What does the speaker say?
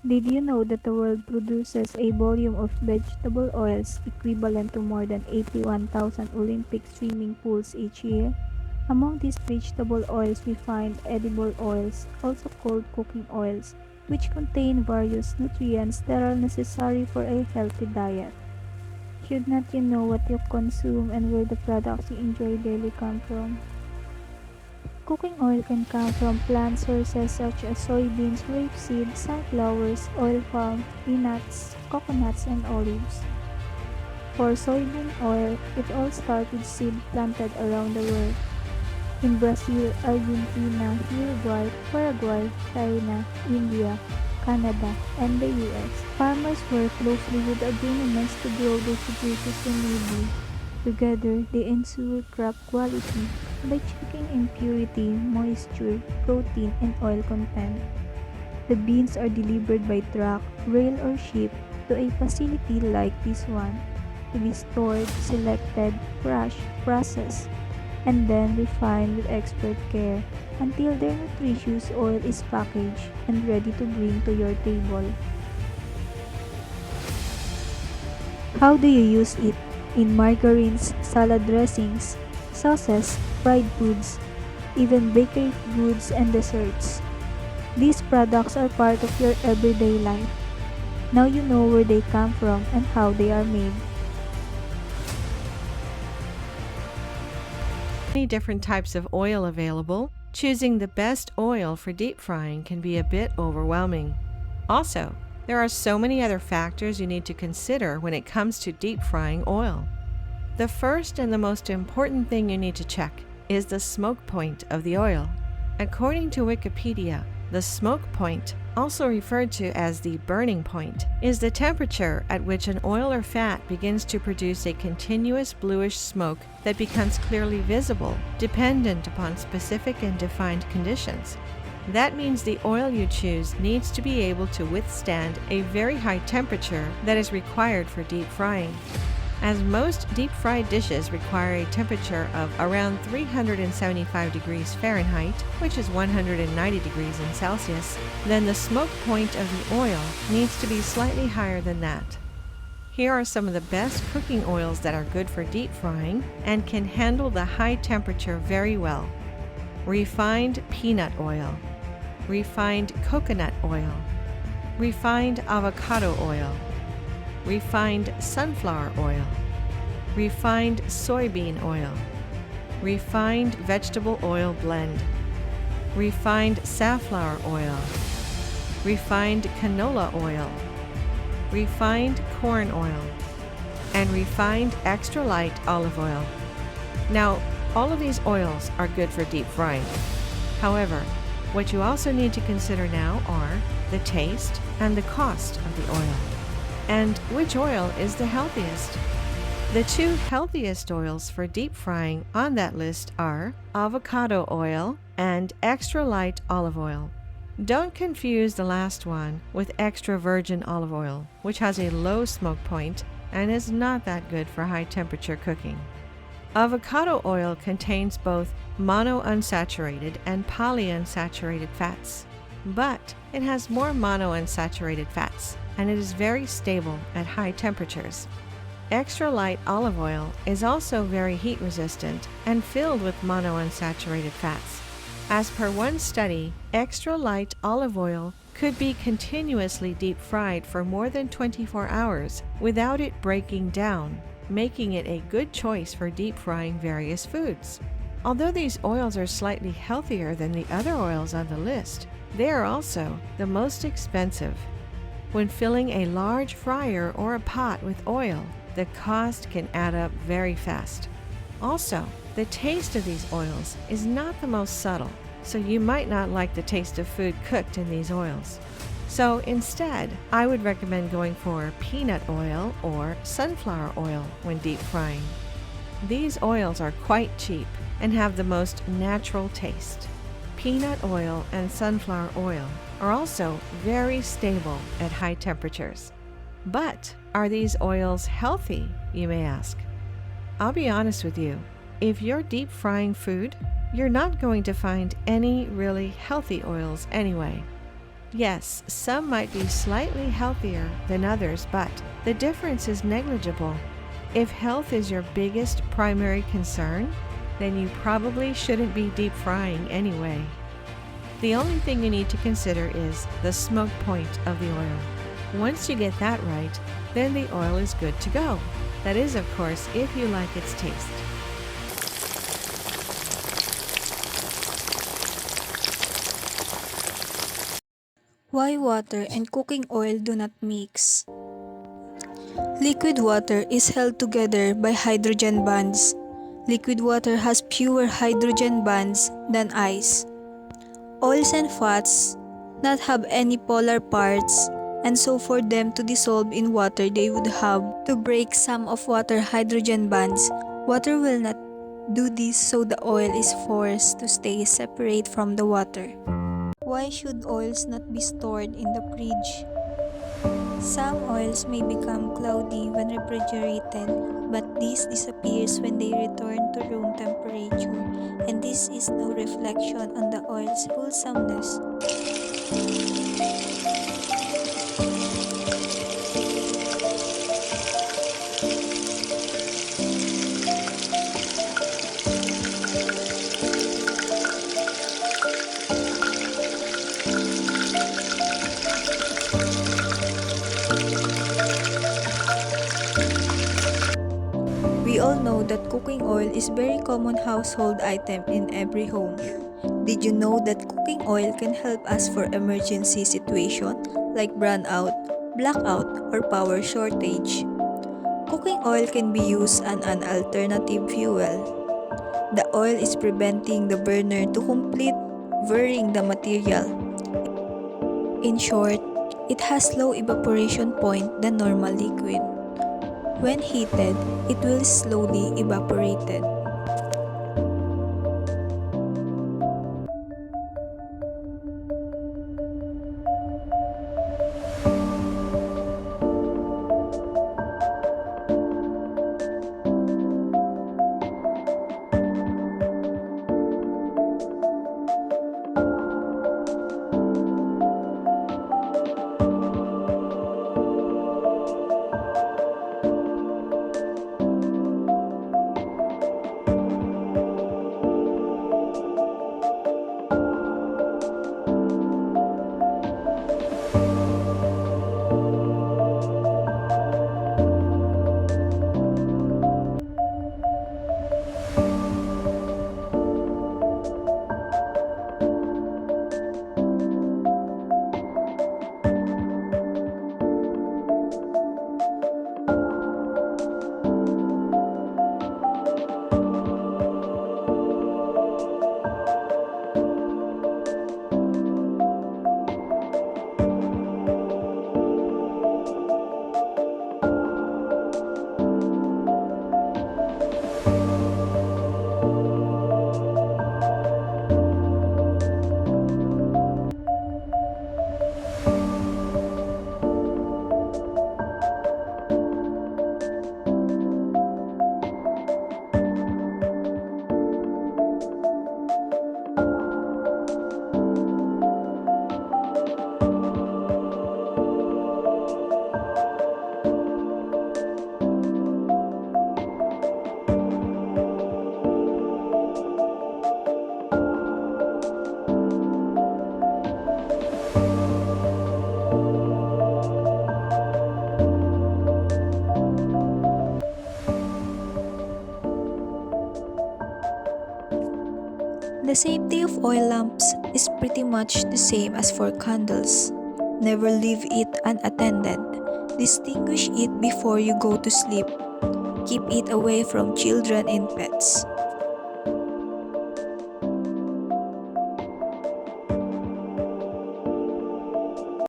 Did you know that the world produces a volume of vegetable oils equivalent to more than 81,000 Olympic swimming pools each year? Among these vegetable oils, we find edible oils, also called cooking oils, which contain various nutrients that are necessary for a healthy diet. Should not you know what you consume and where the products you enjoy daily come from? Cooking oil can come from plant sources such as soybeans, rapeseed, sunflowers, oil palm, peanuts, coconuts, and olives. For soybean oil, it all starts with seed planted around the world. In Brazil, Argentina, Uruguay, Paraguay, China, India, Canada, and the US, farmers work closely with agronomists to grow the seeds sustainably. Together, they ensure crop quality by checking impurity, moisture, protein, and oil content. The beans are delivered by truck, rail, or ship to a facility like this one to be stored, selected, crushed, processed, and then refined with expert care until their nutritious oil is packaged and ready to bring to your table. How do you use it? In margarines, salad dressings, sauces, fried foods, even bakery goods and desserts. These products are part of your everyday life. Now you know where they come from and how they are made. Many different types of oil available, choosing the best oil for deep frying can be a bit overwhelming. Also, there are so many other factors you need to consider when it comes to deep frying oil. The first and the most important thing you need to check is the smoke point of the oil. According to Wikipedia, the smoke point, also referred to as the burning point, is the temperature at which an oil or fat begins to produce a continuous bluish smoke that becomes clearly visible, dependent upon specific and defined conditions. That means the oil you choose needs to be able to withstand a very high temperature that is required for deep frying. As most deep-fried dishes require a temperature of around 375 degrees Fahrenheit, which is 190 degrees in Celsius, then the smoke point of the oil needs to be slightly higher than that. Here are some of the best cooking oils that are good for deep frying and can handle the high temperature very well. Refined peanut oil, refined coconut oil, refined avocado oil, refined sunflower oil, refined soybean oil, refined vegetable oil blend, refined safflower oil, refined canola oil, refined corn oil, and refined extra light olive oil. Now, all of these oils are good for deep frying. However, what you also need to consider now are the taste and the cost of the oil. And which oil is the healthiest? The two healthiest oils for deep frying on that list are avocado oil and extra light olive oil. Don't confuse the last one with extra virgin olive oil, which has a low smoke point and is not that good for high temperature cooking. Avocado oil contains both monounsaturated and polyunsaturated fats, but it has more monounsaturated fats, and it is very stable at high temperatures. Extra light olive oil is also very heat resistant and filled with monounsaturated fats. As per one study, extra light olive oil could be continuously deep fried for more than 24 hours without it breaking down, making it a good choice for deep frying various foods. Although these oils are slightly healthier than the other oils on the list, they are also the most expensive. When filling a large fryer or a pot with oil, the cost can add up very fast. Also, the taste of these oils is not the most subtle, so you might not like the taste of food cooked in these oils. So instead, I would recommend going for peanut oil or sunflower oil when deep frying. These oils are quite cheap and have the most natural taste. Peanut oil and sunflower oil are also very stable at high temperatures. But are these oils healthy, you may ask? I'll be honest with you. If you're deep frying food, you're not going to find any really healthy oils anyway. Yes, some might be slightly healthier than others, but the difference is negligible. If health is your biggest primary concern, then you probably shouldn't be deep frying anyway. The only thing you need to consider is the smoke point of the oil. Once you get that right, then the oil is good to go. That is, of course, if you like its taste. Why water and cooking oil do not mix? Liquid water is held together by hydrogen bonds. Liquid water has fewer hydrogen bonds than ice. Oils and fats not have any polar parts, and so for them to dissolve in water they would have to break some of water hydrogen bonds. Water will not do this, so the oil is forced to stay separate from the water. Why should oils not be stored in the fridge? Some oils may become cloudy when refrigerated, but this disappears when they return to room temperature, and this is no reflection on the oil's wholesomeness. We all know that cooking oil is very common household item in every home. Did you know that cooking oil can help us for emergency situation like brownout, blackout, or power shortage? Cooking oil can be used as an alternative fuel. The oil is preventing the burner to complete burning the material. In short, it has low evaporation point than normal liquid. When heated, it will slowly evaporated. The safety of oil lamps is pretty much the same as for candles. Never leave it unattended. Distinguish it before you go to sleep. Keep it away from children and pets.